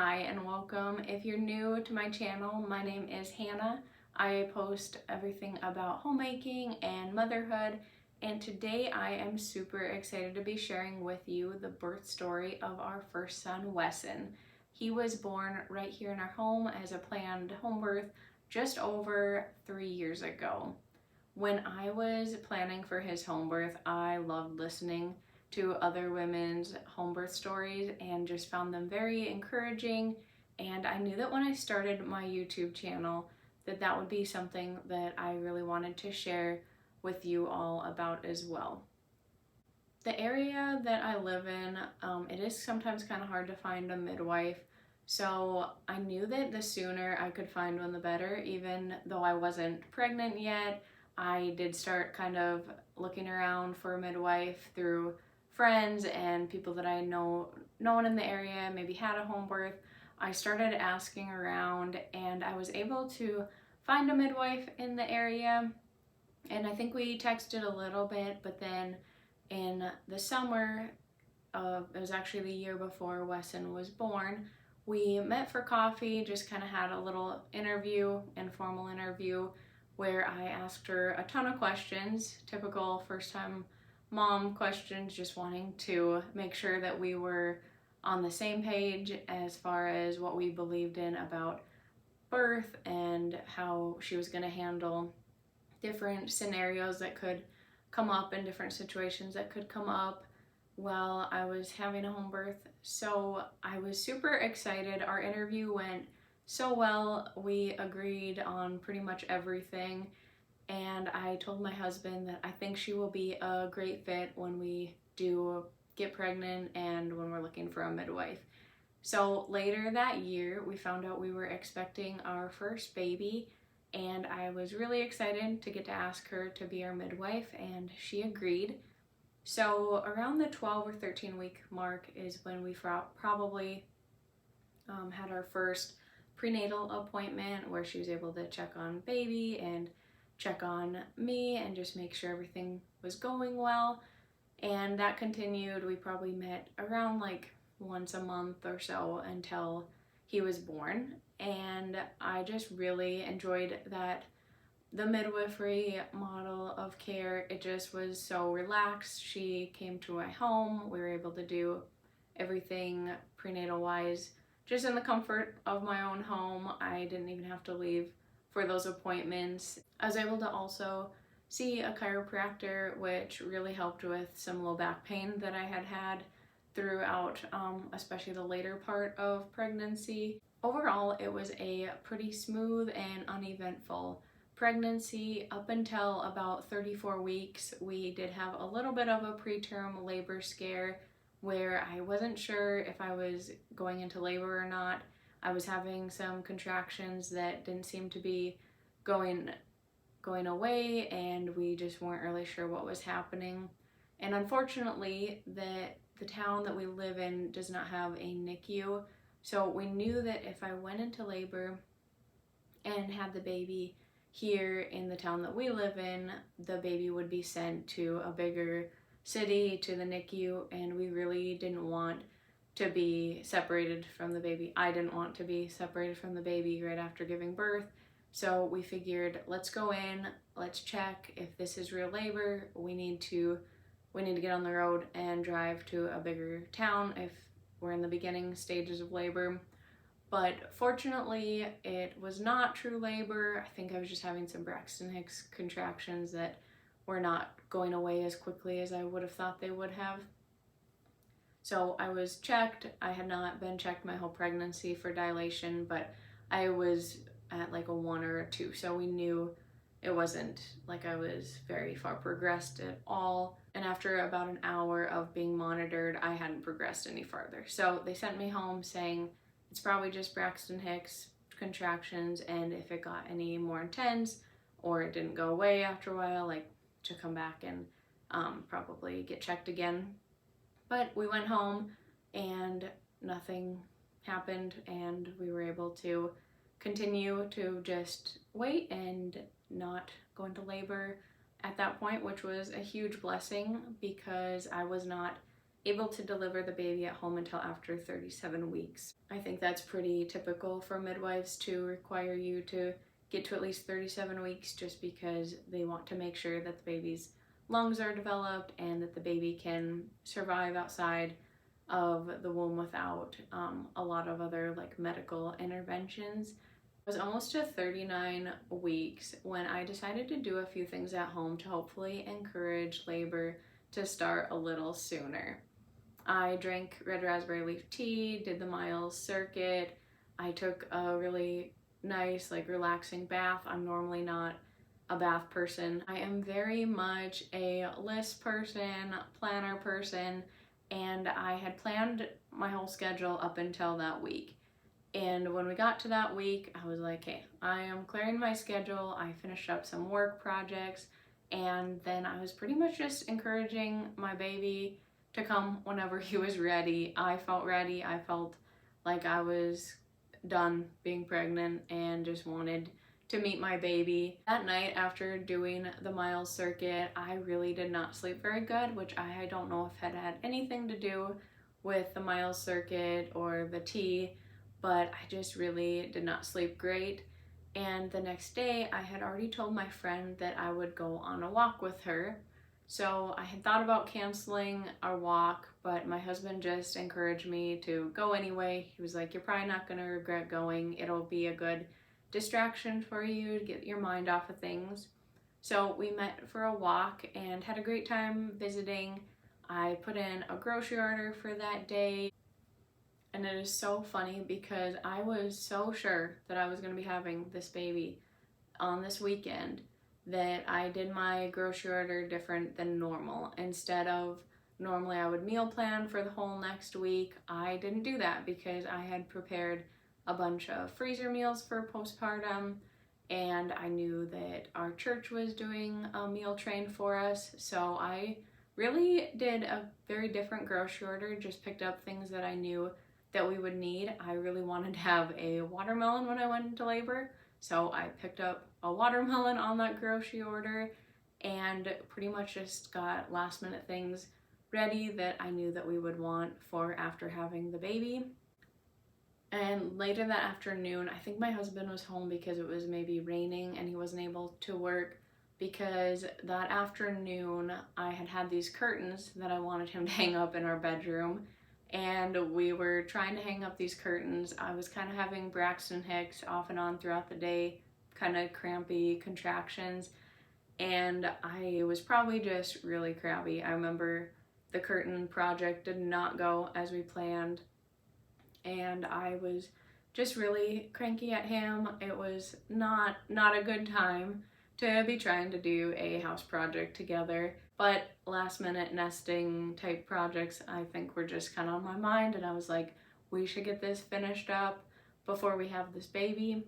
Hi and welcome. If you're new to my channel, my name is Hannah. I post everything about homemaking and motherhood, and today I am super excited to be sharing with you the birth story of our first son, Wesson. He was born right here in our home as a planned home birth just over 3 years ago. When I was planning for his home birth, I loved listening to other women's home birth stories and just found them very encouraging. And I knew that when I started my YouTube channel that would be something that I really wanted to share with you all about as well. The area that I live in, it is sometimes kind of hard to find a midwife. So I knew that the sooner I could find one, the better. Even though I wasn't pregnant yet, I did start kind of looking around for a midwife through friends and people that I known in the area, maybe had a home birth. I started asking around and I was able to find a midwife in the area. And I think we texted a little bit, but then in the summer, it was actually the year before Wesson was born, we met for coffee, just kind of had a little informal interview, where I asked her a ton of questions, typical first time mom questions, just wanting to make sure that we were on the same page as far as what we believed in about birth and how she was going to handle different scenarios that could come up and different situations that could come up while I was having a home birth. So I was super excited. Our interview went so well. We agreed on pretty much everything. And I told my husband that I think she will be a great fit when we do get pregnant and when we're looking for a midwife. So later that year, we found out we were expecting our first baby, and I was really excited to get to ask her to be our midwife, and she agreed. So around the 12 or 13 week mark is when we probably had our first prenatal appointment, where she was able to check on baby and check on me and just make sure everything was going well. And that continued. We probably met around like once a month or so until he was born. And I just really enjoyed that. The midwifery model of care, it just was so relaxed. She came to my home. We were able to do everything prenatal wise just in the comfort of my own home. I didn't even have to leave for those appointments. I was able to also see a chiropractor, which really helped with some low back pain that I had had throughout, especially the later part of pregnancy. Overall, it was a pretty smooth and uneventful pregnancy up until about 34 weeks. We did have a little bit of a preterm labor scare where I wasn't sure if I was going into labor or not. I was having some contractions that didn't seem to be going away, and we just weren't really sure what was happening. And unfortunately, the town that we live in does not have a NICU, so we knew that if I went into labor and had the baby here in the town that we live in, the baby would be sent to a bigger city, to the NICU, and we really didn't want to be separated from the baby. I didn't want to be separated from the baby right after giving birth. So we figured, let's go in, let's check if this is real labor. We need to get on the road and drive to a bigger town if we're in the beginning stages of labor. But fortunately, it was not true labor. I think I was just having some Braxton Hicks contractions that were not going away as quickly as I would have thought they would have. So I was checked. I had not been checked my whole pregnancy for dilation, but I was at like a 1 or a 2. So we knew it wasn't like I was very far progressed at all. And after about an hour of being monitored, I hadn't progressed any farther. So they sent me home saying it's probably just Braxton Hicks contractions, and if it got any more intense or it didn't go away after a while, like to come back and probably get checked again. But we went home and nothing happened, and we were able to continue to just wait and not go into labor at that point, which was a huge blessing because I was not able to deliver the baby at home until after 37 weeks. I think that's pretty typical for midwives to require you to get to at least 37 weeks just because they want to make sure that the baby's lungs are developed and that the baby can survive outside of the womb without a lot of other like medical interventions. It was almost to 39 weeks when I decided to do a few things at home to hopefully encourage labor to start a little sooner. I drank red raspberry leaf tea, did the Miles circuit. I took a really nice, like relaxing bath. I'm normally not a bath person. I am very much a list person, planner person, and I had planned my whole schedule up until that week. And when we got to that week, I was like, hey, I am clearing my schedule. I finished up some work projects, and then I was pretty much just encouraging my baby to come whenever he was ready. I felt ready. I felt like I was done being pregnant and just wanted to meet my baby. That night after doing the Miles circuit, I really did not sleep very good, which I don't know if it had anything to do with the Miles circuit or the tea, but I just really did not sleep great. And the next day, I had already told my friend that I would go on a walk with her. So I had thought about canceling our walk, but my husband just encouraged me to go anyway. He was like, you're probably not going to regret going. It'll be a good distraction for you to get your mind off of things. So we met for a walk and had a great time visiting. I put in a grocery order for that day. And it is so funny because I was so sure that I was going to be having this baby on this weekend that I did my grocery order different than normal. Instead of normally I would meal plan for the whole next week, I didn't do that because I had prepared a bunch of freezer meals for postpartum, and I knew that our church was doing a meal train for us. So I really did a very different grocery order, just picked up things that I knew that we would need. I really wanted to have a watermelon when I went into labor, so I picked up a watermelon on that grocery order and pretty much just got last minute things ready that I knew that we would want for after having the baby. And later that afternoon, I think my husband was home because it was maybe raining and he wasn't able to work, because that afternoon I had these curtains that I wanted him to hang up in our bedroom, and we were trying to hang up these curtains. I was kind of having Braxton Hicks off and on throughout the day, kind of crampy contractions, and I was probably just really crabby. I remember the curtain project did not go as we planned, and I was just really cranky at him. It was not a good time to be trying to do a house project together, but last minute nesting type projects I think were just kind of on my mind, and I was like, we should get this finished up before we have this baby.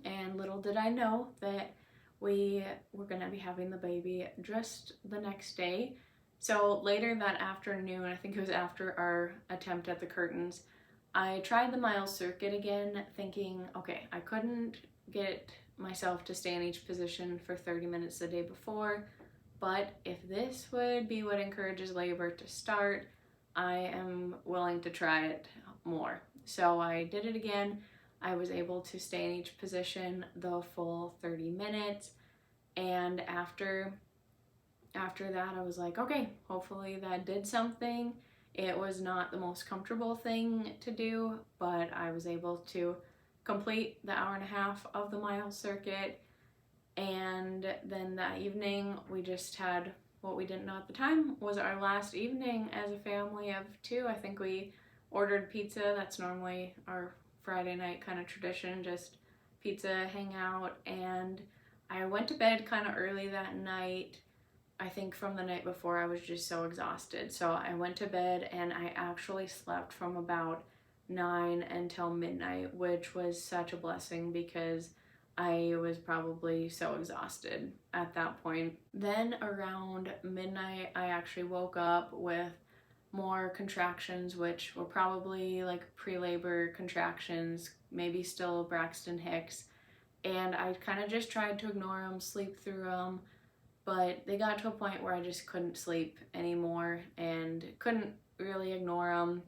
And little did I know that we were gonna be having the baby just the next day. So later that afternoon, I think it was after our attempt at the curtains, I tried the Miles circuit again, thinking, okay, I couldn't get myself to stay in each position for 30 minutes the day before, but if this would be what encourages labor to start, I am willing to try it more. So I did it again. I was able to stay in each position the full 30 minutes, and after that I was like, okay, hopefully that did something. It was not the most comfortable thing to do, but I was able to complete the hour and a half of the Miles circuit. And then that evening we just had what we didn't know at the time was our last evening as a family of two. I think we ordered pizza. That's normally our Friday night kind of tradition, just pizza, hang out. And I went to bed kind of early that night. I think from the night before I was just so exhausted. So I went to bed and I actually slept from about 9 until midnight, which was such a blessing because I was probably so exhausted at that point. Then around midnight, I actually woke up with more contractions, which were probably like pre-labor contractions, maybe still Braxton Hicks. And I kind of just tried to ignore them, sleep through them. But they got to a point where I just couldn't sleep anymore and couldn't really ignore them.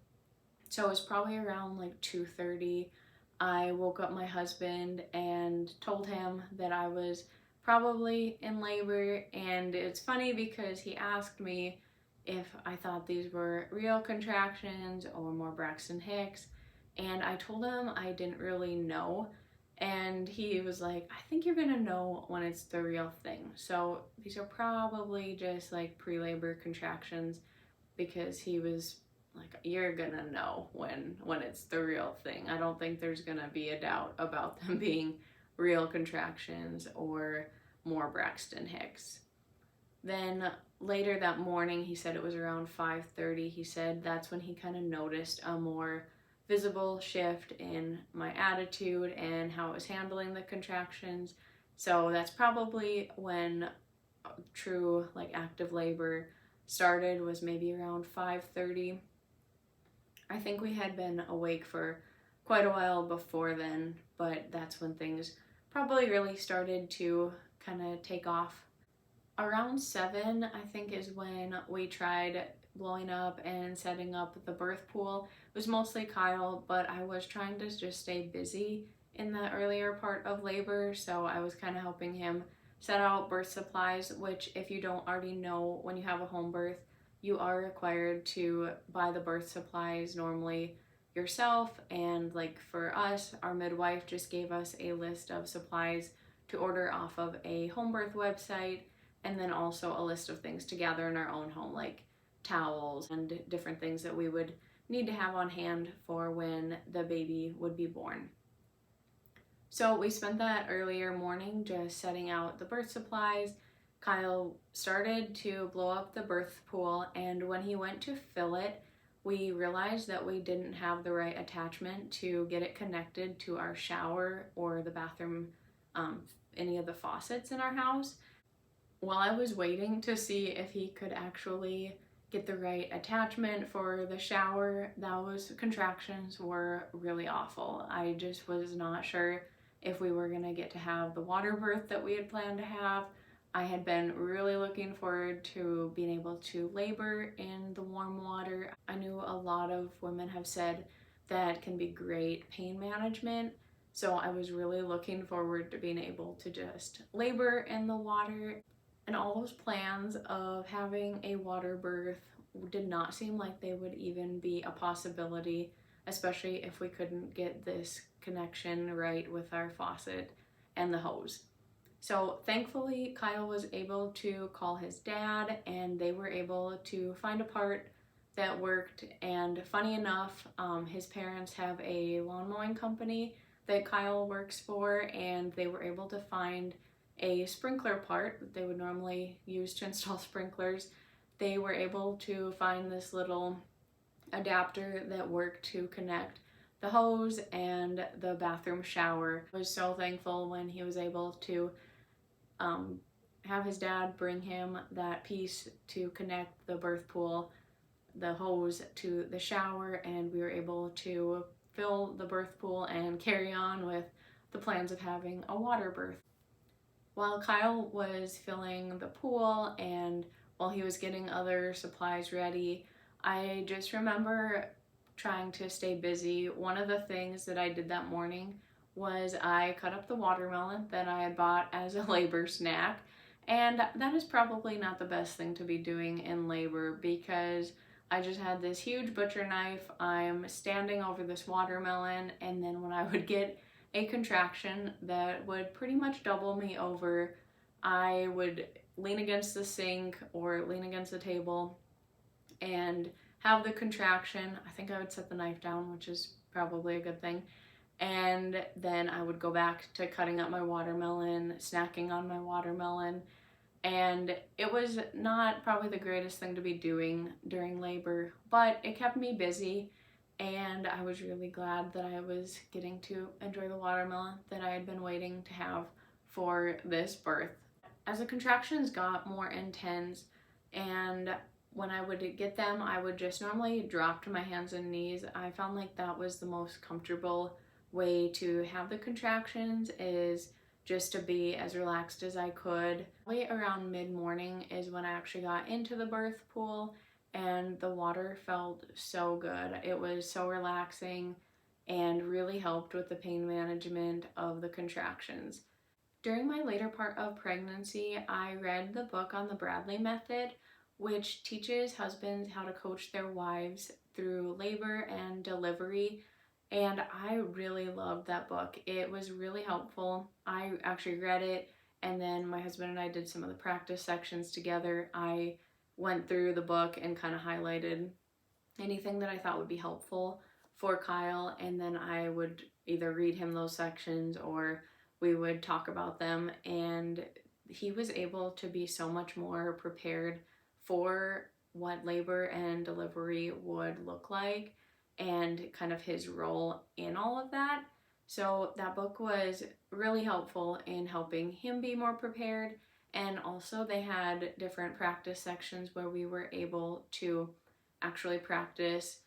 So it was probably around like 2:30. I woke up my husband and told him that I was probably in labor, and it's funny because he asked me if I thought these were real contractions or more Braxton Hicks, and I told him I didn't really know, and he was like, I think you're gonna know when it's the real thing. So these are probably just like pre-labor contractions, because he was like, you're gonna know when it's the real thing. I don't think there's gonna be a doubt about them being real contractions or more Braxton Hicks. Then later that morning, he said it was around 5:30. He said that's when he kind of noticed a more visible shift in my attitude and how it was handling the contractions. So that's probably when true like active labor started, was maybe around 5:30. I think we had been awake for quite a while before then, but that's when things probably really started to kind of take off. Around 7, I think, is when we tried blowing up and setting up the birth pool. It was mostly Kyle, but I was trying to just stay busy in the earlier part of labor, so I was kind of helping him set out birth supplies, which, if you don't already know, when you have a home birth, you are required to buy the birth supplies normally yourself. And like for us, our midwife just gave us a list of supplies to order off of a home birth website, and then also a list of things to gather in our own home, like towels and different things that we would need to have on hand for when the baby would be born. So we spent that earlier morning just setting out the birth supplies. Kyle started to blow up the birth pool, and when he went to fill it, we realized that we didn't have the right attachment to get it connected to our shower or the bathroom, any of the faucets in our house. While I was waiting to see if he could actually get the right attachment for the shower, those contractions were really awful. I just was not sure if we were gonna get to have the water birth that we had planned to have. I had been really looking forward to being able to labor in the warm water. I knew a lot of women have said that can be great pain management, so I was really looking forward to being able to just labor in the water. And all those plans of having a water birth did not seem like they would even be a possibility, especially if we couldn't get this connection right with our faucet and the hose. So thankfully, Kyle was able to call his dad, and they were able to find a part that worked. And funny enough, his parents have a lawn mowing company that Kyle works for, and they were able to find a sprinkler part that they would normally use to install sprinklers. They were able to find this little adapter that worked to connect the hose and the bathroom shower. I was so thankful when he was able to have his dad bring him that piece to connect the birth pool, the hose to the shower, and we were able to fill the birth pool and carry on with the plans of having a water birth. While Kyle was filling the pool and while he was getting other supplies ready, I just remember trying to stay busy. One of the things that I did that morning was I cut up the watermelon that I had bought as a labor snack. And that is probably not the best thing to be doing in labor, because I just had this huge butcher knife. I'm standing over this watermelon, and then when I would get a contraction that would pretty much double me over, I would lean against the sink or lean against the table and have the contraction. I think I would set the knife down, which is probably a good thing. And then I would go back to cutting up my watermelon, snacking on my watermelon. And it was not probably the greatest thing to be doing during labor, but it kept me busy. And I was really glad that I was getting to enjoy the watermelon that I had been waiting to have for this birth. As the contractions got more intense, and when I would get them, I would just normally drop to my hands and knees. I found like that was the most comfortable way to have the contractions, is just to be as relaxed as I could. Way around mid-morning is when I actually got into the birth pool, and the water felt so good. It was so relaxing and really helped with the pain management of the contractions. During my later part of pregnancy, I read the book on the Bradley method, which teaches husbands how to coach their wives through labor and delivery. And I really loved that book. It was really helpful. I actually read it, and then my husband and I did some of the practice sections together. I went through the book and kind of highlighted anything that I thought would be helpful for Kyle, and then I would either read him those sections or we would talk about them. And he was able to be so much more prepared for what labor and delivery would look like and kind of his role in all of that. So that book was really helpful in helping him be more prepared. And also, they had different practice sections where we were able to actually practice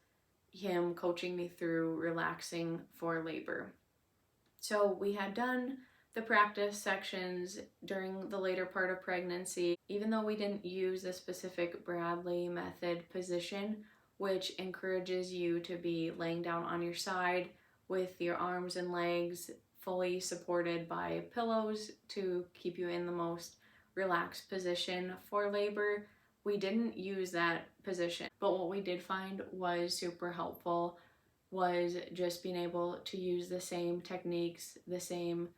him coaching me through relaxing for labor. So we had done the practice sections during the later part of pregnancy, even though we didn't use the specific Bradley method position, which encourages you to be laying down on your side with your arms and legs fully supported by pillows to keep you in the most relaxed position for labor. We didn't use that position, but what we did find was super helpful was just being able to use the same techniques, the same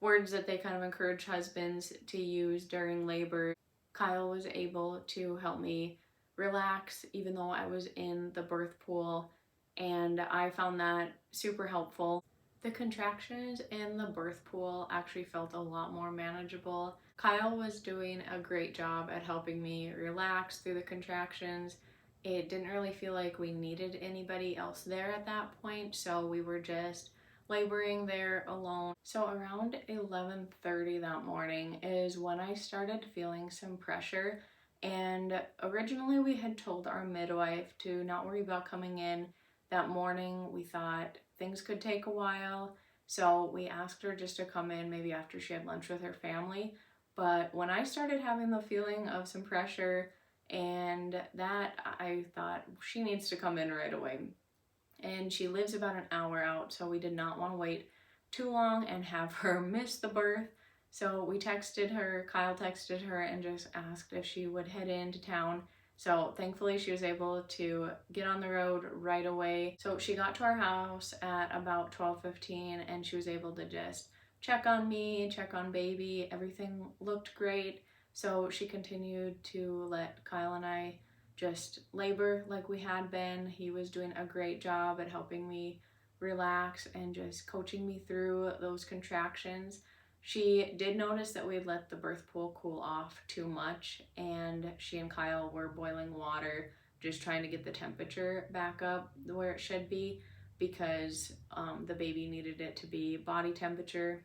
words that they kind of encourage husbands to use during labor. Kyle was able to help me relax even though I was in the birth pool, and I found that super helpful. The contractions in the birth pool actually felt a lot more manageable. Kyle was doing a great job at helping me relax through the contractions. It didn't really feel like we needed anybody else there at that point, so we were just laboring there alone. So around 11:30 that morning is when I started feeling some pressure, and originally we had told our midwife to not worry about coming in that morning. We thought things could take a while, so we asked her just to come in maybe after she had lunch with her family. But when I started having the feeling of some pressure and that, I thought she needs to come in right away. And she lives about an hour out, so we did not want to wait too long and have her miss the birth. So we texted her, Kyle texted her, and just asked if she would head into town. So thankfully she was able to get on the road right away. So she got to our house at about 12:15, and she was able to just check on me, check on baby. Everything looked great. So she continued to let Kyle and I just labor like we had been. He was doing a great job at helping me relax and just coaching me through those contractions. She did notice that we had let the birth pool cool off too much, and she and Kyle were boiling water, just trying to get the temperature back up where it should be, because the baby needed it to be body temperature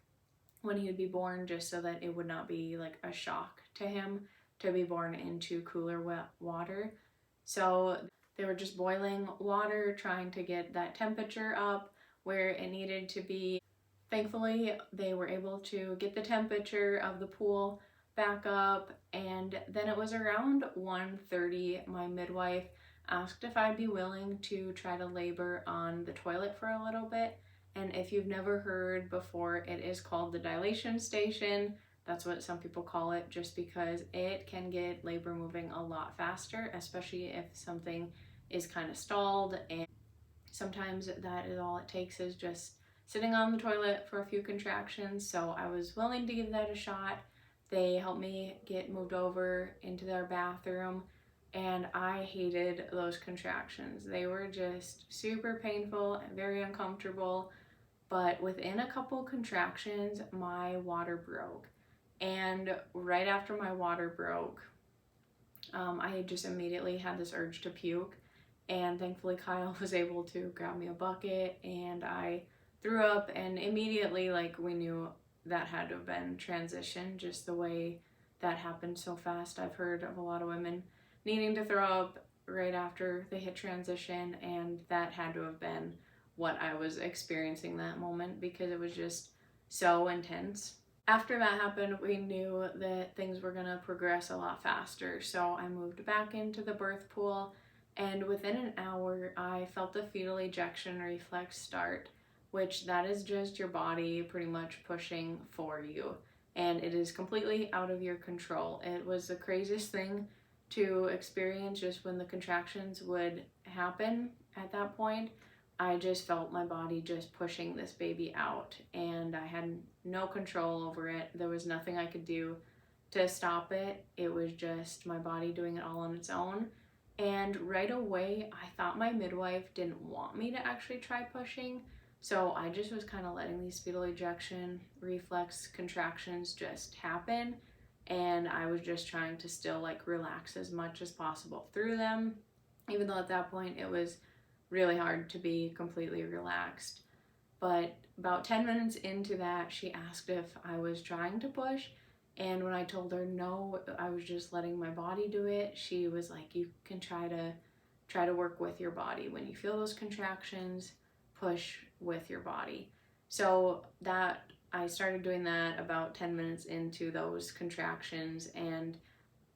when he would be born, just so that it would not be like a shock to him to be born into cooler wet water. So they were just boiling water, trying to get that temperature up where it needed to be. Thankfully, they were able to get the temperature of the pool back up, and then it was around 1:30. My midwife asked if I'd be willing to try to labor on the toilet for a little bit. And if you've never heard before, it is called the dilation station. That's what some people call it, just because it can get labor moving a lot faster, especially if something is kind of stalled. And sometimes that is all it takes, is just sitting on the toilet for a few contractions. So I was willing to give that a shot. They helped me get moved over into their bathroom, and I hated those contractions. They were just super painful and very uncomfortable. But within a couple contractions, my water broke. And right after my water broke, I just immediately had this urge to puke. And thankfully, Kyle was able to grab me a bucket, and I threw up. And immediately, like, we knew that had to have been transition, just the way that happened so fast. I've heard of a lot of women needing to throw up right after they hit transition, and that had to have been what I was experiencing that moment, because it was just so intense. After that happened, we knew that things were gonna progress a lot faster. So I moved back into the birth pool, And within an hour, I felt the fetal ejection reflex start, which that is just your body pretty much pushing for you. And it is completely out of your control. It was the craziest thing to experience just when the contractions would happen at that point. I just felt my body just pushing this baby out, and I had no control over it. There was nothing I could do to stop it. It was just my body doing it all on its own. And right away, I thought my midwife didn't want me to actually try pushing. So I just was kind of letting these fetal ejection reflex contractions just happen. And I was just trying to still like relax as much as possible through them, even though at that point it was really hard to be completely relaxed. But about 10 minutes into that, she asked if I was trying to push. And when I told her no, I was just letting my body do it, she was like, you can try to work with your body. When you feel those contractions, push with your body. So that I started doing that about 10 minutes into those contractions, and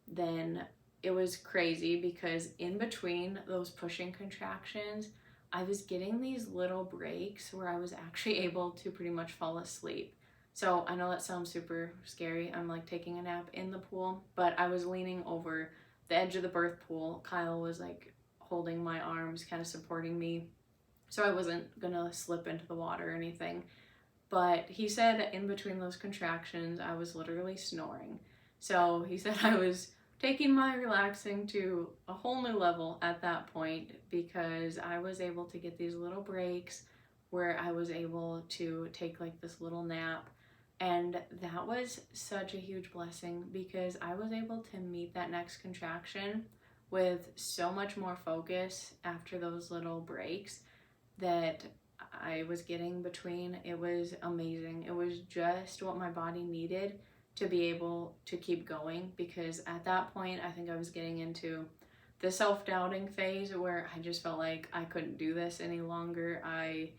then it was crazy because in between those pushing contractions, I was getting these little breaks where I was actually able to pretty much fall asleep. So I know that sounds super scary. I'm like taking a nap in the pool, but I was leaning over the edge of the birth pool. Kyle was like holding my arms, kind of supporting me, so I wasn't gonna slip into the water or anything. But he said in between those contractions, I was literally snoring. So he said I was taking my relaxing to a whole new level at that point, because I was able to get these little breaks where I was able to take like this little nap. And that was such a huge blessing because I was able to meet that next contraction with so much more focus after those little breaks that I was getting between. It was amazing. It was just what my body needed to be able to keep going, because at that point I think I was getting into the self-doubting phase where I just felt like I couldn't do this any longer. I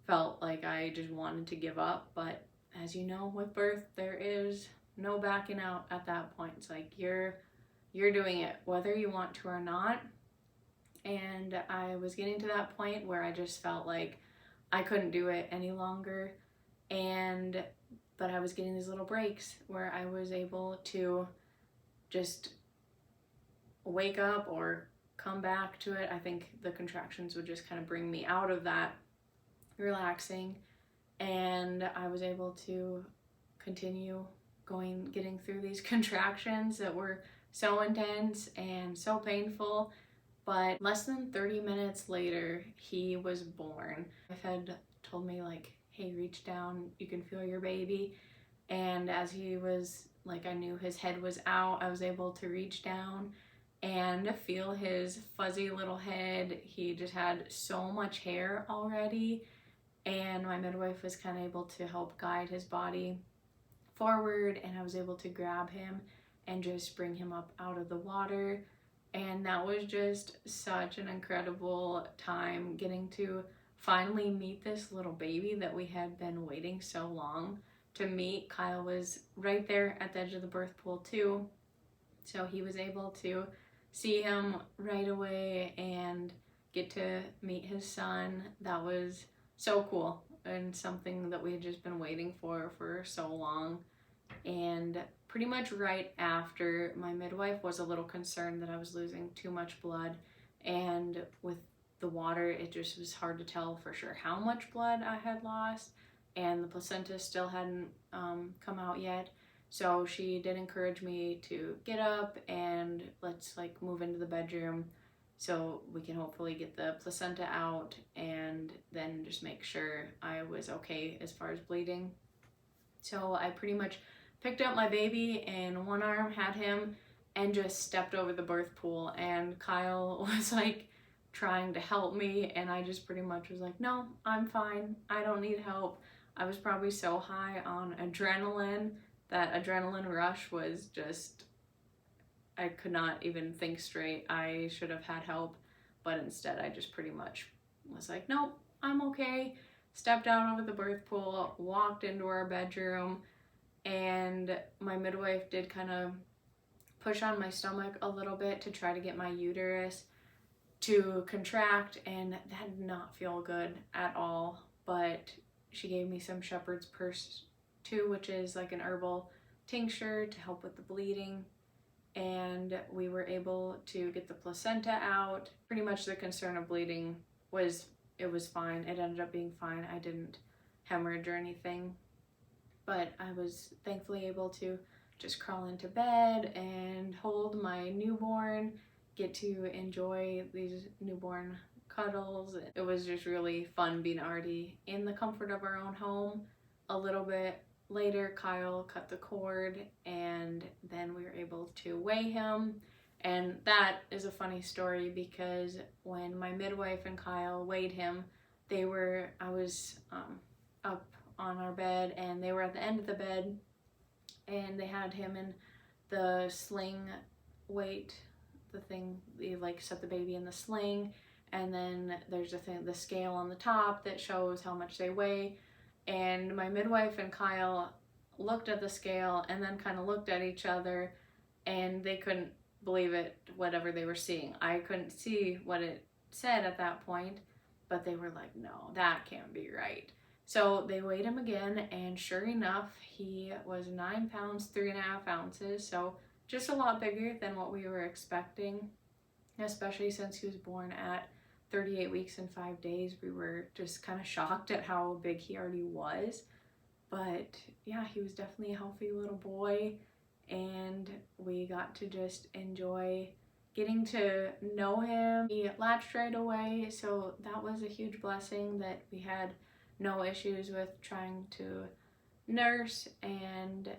felt like I just wanted to give up, but as you know, with birth there is no backing out at that point. It's like you're doing it whether you want to or not. And I was getting to that point where I just felt like I couldn't do it any longer, but I was getting these little breaks where I was able to just wake up or come back to it. I think the contractions would just kind of bring me out of that relaxing, and I was able to continue getting through these contractions that were so intense and so painful. But less than 30 minutes later, he was born. My had told me like, hey, reach down, you can feel your baby. And as he was, like, I knew his head was out, I was able to reach down and feel his fuzzy little head. He just had so much hair already, and my midwife was kind of able to help guide his body forward, and I was able to grab him and just bring him up out of the water. And that was just such an incredible time, getting to finally meet this little baby that we had been waiting so long to meet. Kyle was right there at the edge of the birth pool too, so he was able to see him right away and get to meet his son. That was so cool and something that we had just been waiting for so long. And pretty much right after, my midwife was a little concerned that I was losing too much blood, and with the water it just was hard to tell for sure how much blood I had lost, and the placenta still hadn't come out yet. So she did encourage me to get up and let's like move into the bedroom so we can hopefully get the placenta out and then just make sure I was okay as far as bleeding. So I pretty much picked up my baby in one arm, had him, and just stepped over the birth pool. And Kyle was like trying to help me, and I just pretty much was like, no, I'm fine. I don't need help. I was probably so high on adrenaline. That adrenaline rush was just, I could not even think straight. I should have had help, but instead I just pretty much was like, nope, I'm okay. Stepped out over the birth pool, walked into our bedroom, and my midwife did kind of push on my stomach a little bit to try to get my uterus to contract, and that did not feel good at all. But she gave me some shepherd's purse too, which is like an herbal tincture to help with the bleeding, and we were able to get the placenta out. Pretty much the concern of bleeding was fine. It ended up being fine. I didn't hemorrhage or anything, but I was thankfully able to just crawl into bed and hold my newborn, get to enjoy these newborn cuddles. It was just really fun being already in the comfort of our own home. A little bit later, Kyle cut the cord, and then we were able to weigh him. And that is a funny story because when my midwife and Kyle weighed him, I was up on our bed, and they were at the end of the bed, and they had him in the sling weight, the thing, you like set the baby in the sling, and then there's the scale on the top that shows how much they weigh. And my midwife and Kyle looked at the scale and then kind of looked at each other, and they couldn't believe it, whatever they were seeing. I couldn't see what it said at that point, but they were like, no, that can't be right. So they weighed him again, and sure enough, he was 9 pounds, 3.5 ounces. So just a lot bigger than what we were expecting, especially since he was born at 38 weeks and 5 days. We were just kind of shocked at how big he already was. But yeah, he was definitely a healthy little boy, and we got to just enjoy getting to know him. He latched right away, so that was a huge blessing that we had no issues with trying to nurse, and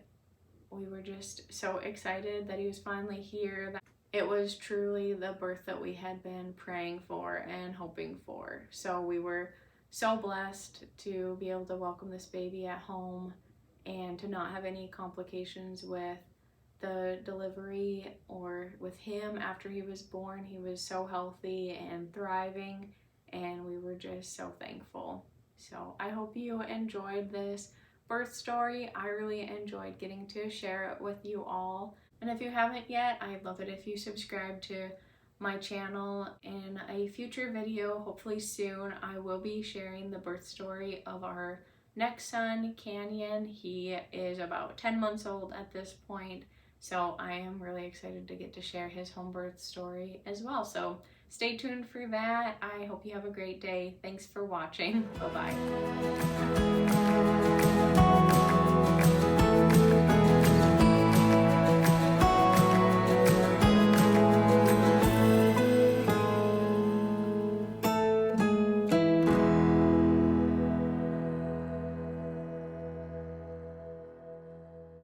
we were just so excited that he was finally here. It was truly the birth that we had been praying for and hoping for. So we were so blessed to be able to welcome this baby at home and to not have any complications with the delivery or with him after he was born. He was so healthy and thriving, and we were just so thankful. So I hope you enjoyed this birth story. I really enjoyed getting to share it with you all. And if you haven't yet, I'd love it if you subscribe to my channel. In a future video, hopefully soon, I will be sharing the birth story of our next son, Canyon. He is about 10 months old at this point, so I am really excited to get to share his home birth story as well. So stay tuned for that. I hope you have a great day. Thanks for watching. Bye-bye.